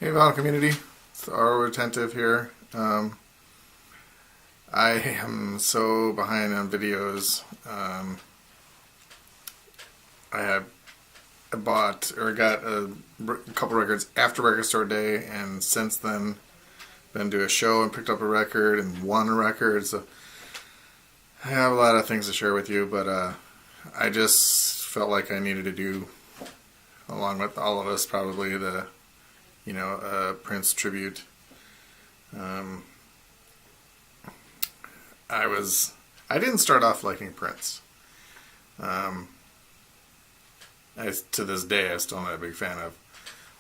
Hey, Vinyl community, it's Aural Retentive here. I am so behind on videos. I bought or got a couple records after Record Store Day, and since then been to a show and picked up a record and won a record. So I have a lot of things to share with you, but I just felt like I needed to do, along with all of us, probably the Prince tribute. I didn't start off liking Prince. To this day, I'm still not a big fan of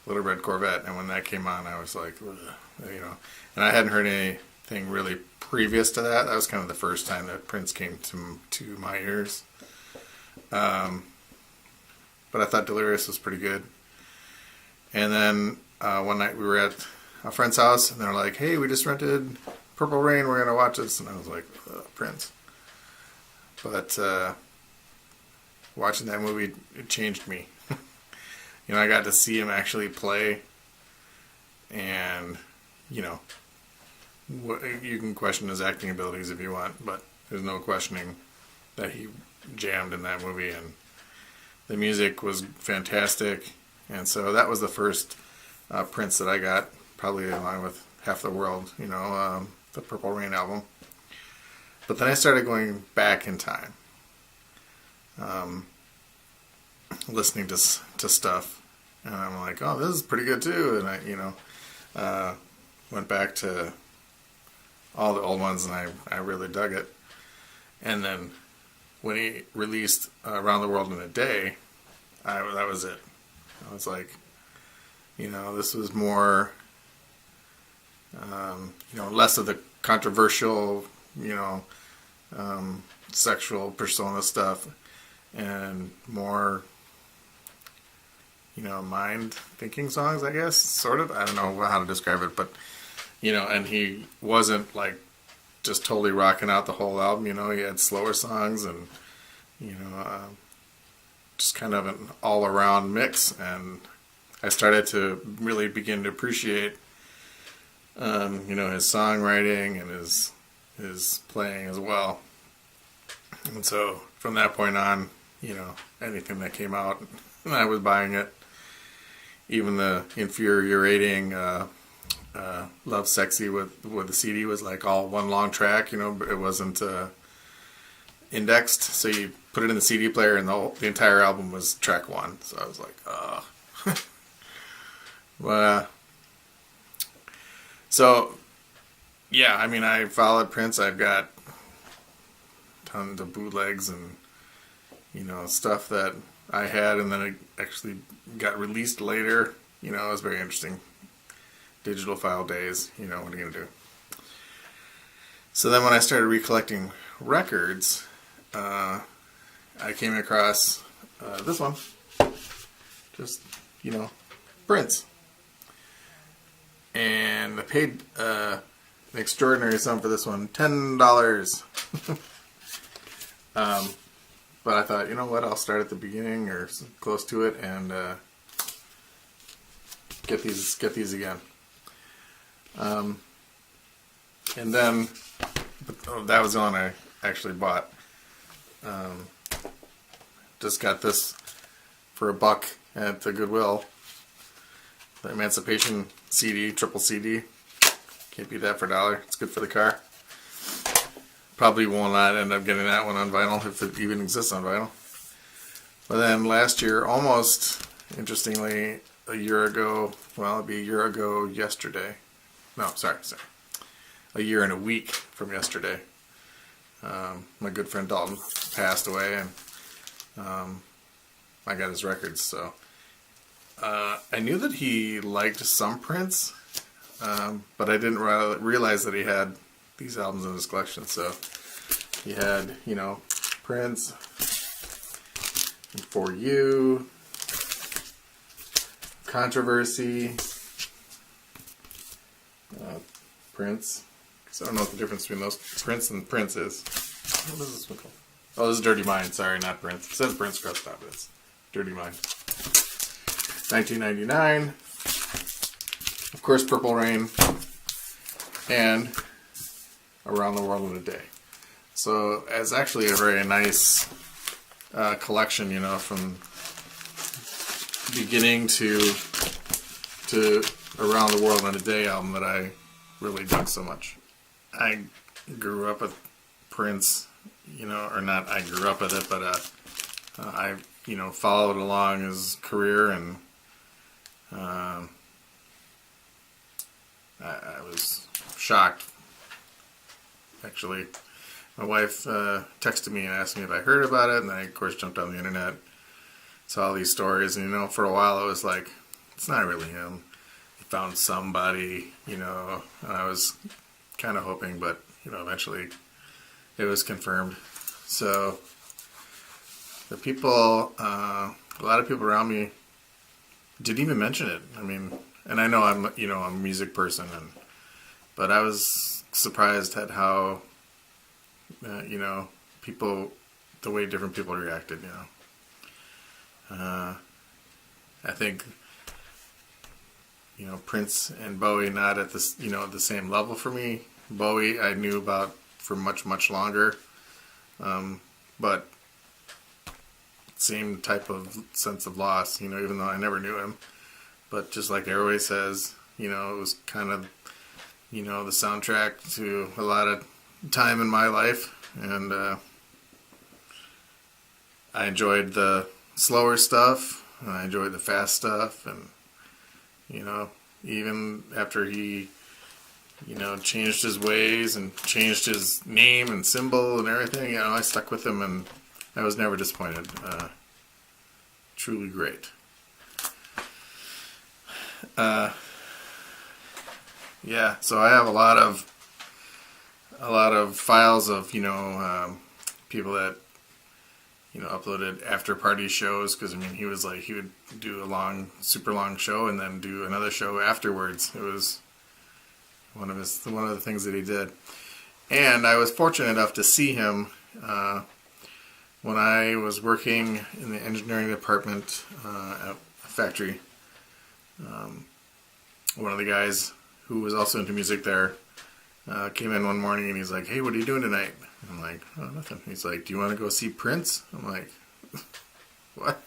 Little Red Corvette, and when that came on, I was like, ugh, and I hadn't heard anything really previous to that. That was kind of the first time that Prince came to my ears. But I thought Delirious was pretty good. And then one night we were at a friend's house, and they're like, hey, we just rented Purple Rain, we're going to watch this. And I was like, Prince. But watching that movie, it changed me. I got to see him actually play, and, you can question his acting abilities if you want, but there's no questioning that he jammed in that movie, and the music was fantastic. And so that was the first Prince that I got, probably along with Half the World, the Purple Rain album. But then I started going back in time, listening to stuff, and I'm like, oh, this is pretty good too. And I, went back to all the old ones, and I really dug it. And then when he released Around the World in a Day, that was it. I was like, this was more, less of the controversial, sexual persona stuff, and more, mind thinking songs, I guess, sort of. I don't know how to describe it, but, and he wasn't like just totally rocking out the whole album. He had slower songs and, just kind of an all-around mix, and I started to really begin to appreciate, his songwriting and his playing as well. And so from that point on, anything that came out, I was buying it. Even the infuriating Love Sexy with the CD was like all one long track, but it wasn't indexed, so you put it in the CD player, and the entire album was track one. So I was like, oh. But so yeah, I followed Prince. I've got tons of bootlegs and stuff that I had, and then it actually got released later. It was very interesting. Digital file days. What are you gonna do? So then when I started recollecting records, I came across this one. Just, Prince. And I paid an extraordinary sum for this one, $10. But I thought, what, I'll start at the beginning or close to it, and get these again. And then, that was the one I actually bought. Just got this for $1 at the Goodwill. The Emancipation CD, triple CD. Can't beat that for $1. It's good for the car. Probably will not end up getting that one on vinyl, if it even exists on vinyl. But then last year, almost, interestingly, a year ago, well, it'd be a year ago yesterday. No, sorry. A year and a week from yesterday. My good friend Dalton passed away, and I got his records, so I knew that he liked some Prince, but I didn't realize that he had these albums in his collection. So he had, Prince, and For You, Controversy, Prince. So I don't know what the difference between those Prince and Prince is. What is this one called? Oh, this is Dirty Mind. Sorry, not Prince. It says Prince across the top, but it's Dirty Mind. 1999. of course, Purple Rain, and Around the World in a Day. So it's actually a very nice collection, you know, from beginning to Around the World in a Day album that I really dug so much. I grew up with Prince, you know, or not I grew up with it, but I, you know, followed along his career, and I was shocked. Actually, my wife texted me and asked me if I heard about it, and I, of course, jumped on the internet, saw all these stories, and, you know, for a while I was like, it's not really him. He found somebody, you know, and I was kind of hoping, but, you know, eventually it was confirmed. So the people, a lot of people around me didn't even mention it. I mean, and I know I'm, you know, I'm a music person, but I was surprised at how, you know, people, the way different people reacted, you know. I think, you know, Prince and Bowie not at this, you know, the same level for me. Bowie I knew about for much, much longer, but same type of sense of loss, you know, even though I never knew him. But just like everybody says, you know, it was kind of, you know, the soundtrack to a lot of time in my life, and I enjoyed the slower stuff, and I enjoyed the fast stuff, and, you know, even after he, you know, changed his ways and changed his name and symbol and everything, you know, I stuck with him, and I was never disappointed. Truly great. Yeah, so I have a lot of files of, you know, people that, you know, uploaded after party shows, because I mean, he was like, he would do a super long show and then do another show afterwards. It was one of the things that he did. And I was fortunate enough to see him when I was working in the engineering department at a factory. One of the guys who was also into music there came in one morning, and he's like, "Hey, what are you doing tonight?" I'm like, "Oh, nothing." He's like, "Do you want to go see Prince?" I'm like, "What?"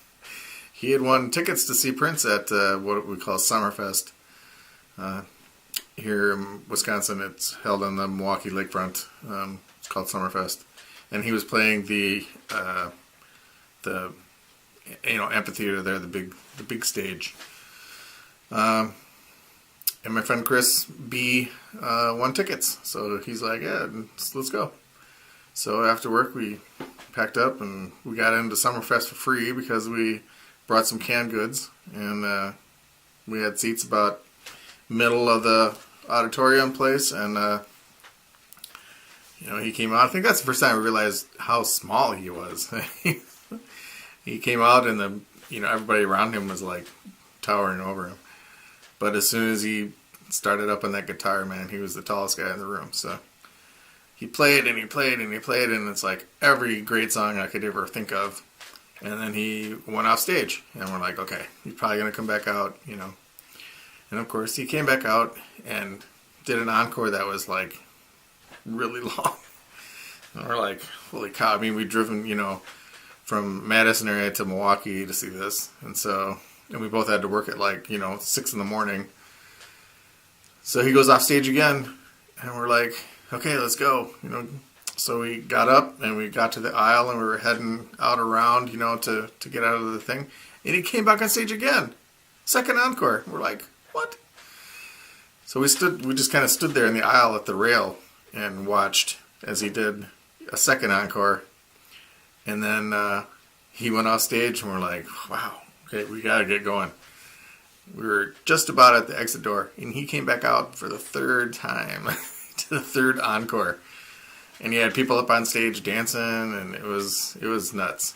He had won tickets to see Prince at what we call Summerfest. Here in Wisconsin, it's held on the Milwaukee lakefront. It's called Summerfest, and he was playing the you know, amphitheater there, the big stage. And my friend Chris B won tickets, so he's like, "Yeah, let's go." So after work, we packed up and we got into Summerfest for free because we brought some canned goods, and we had seats about middle of the auditorium place, and you know, he came out. I think that's the first time I realized how small he was. He came out, and you know, everybody around him was like towering over him. But as soon as he started up on that guitar, man, he was the tallest guy in the room. So he played and he played and he played, and it's like every great song I could ever think of. And then he went off stage, and we're like, okay, he's probably going to come back out, you know. And of course, he came back out and did an encore that was like really long. And we're like, holy cow. I mean, we'd driven, you know, from Madison area to Milwaukee to see this. And we both had to work at like, you know, 6 in the morning. So he goes off stage again, and we're like, okay, let's go. You know, so we got up and we got to the aisle, and we were heading out around, you know, to get out of the thing. And he came back on stage again. Second encore. We're like, what? So we just kind of stood there in the aisle at the rail and watched as he did a second encore. And then he went off stage, and we're like, wow. Okay, we gotta get going. We were just about at the exit door, and he came back out for the third time, to the third encore. And he had people up on stage dancing, and it was nuts.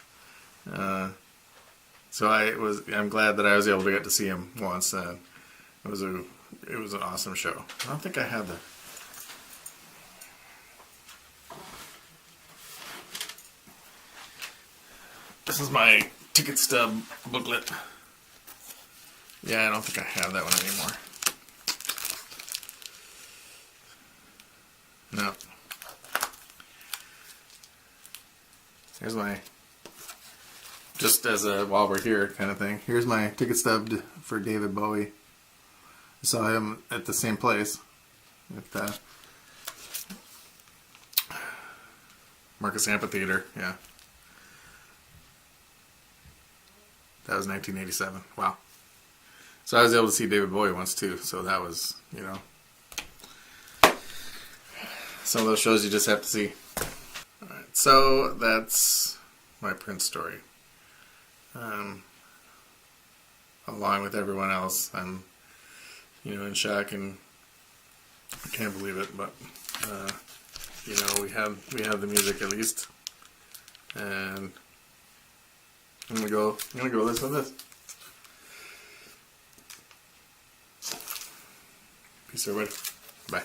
So I'm glad that I was able to get to see him once. It was an awesome show. I don't think I had the. This is my ticket stub booklet. Yeah, I don't think I have that one anymore. Here's my, just as a while we're here kind of thing. Here's my ticket stub for David Bowie. I saw him at the same place at Marcus Amphitheater. Yeah, that was 1987. Wow. So I was able to see David Bowie once too. So that was, you know, some of those shows you just have to see. Alright, so that's my Prince story. Along with everyone else, I'm, you know, in shock and I can't believe it, but you know, we have the music at least, and I'm gonna go listen to this. Peace, everybody. Bye.